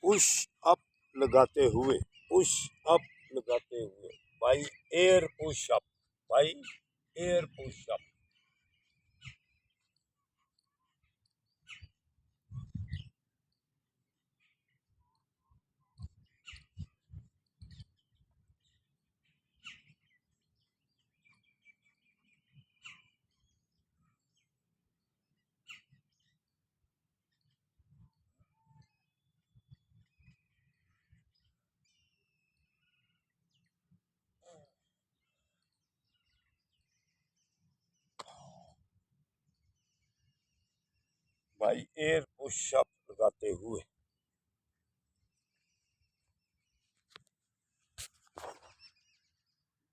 Push up लगाते हुए, push up लगाते हुए, by air push up, by air push up. By air push up लगाते हुए।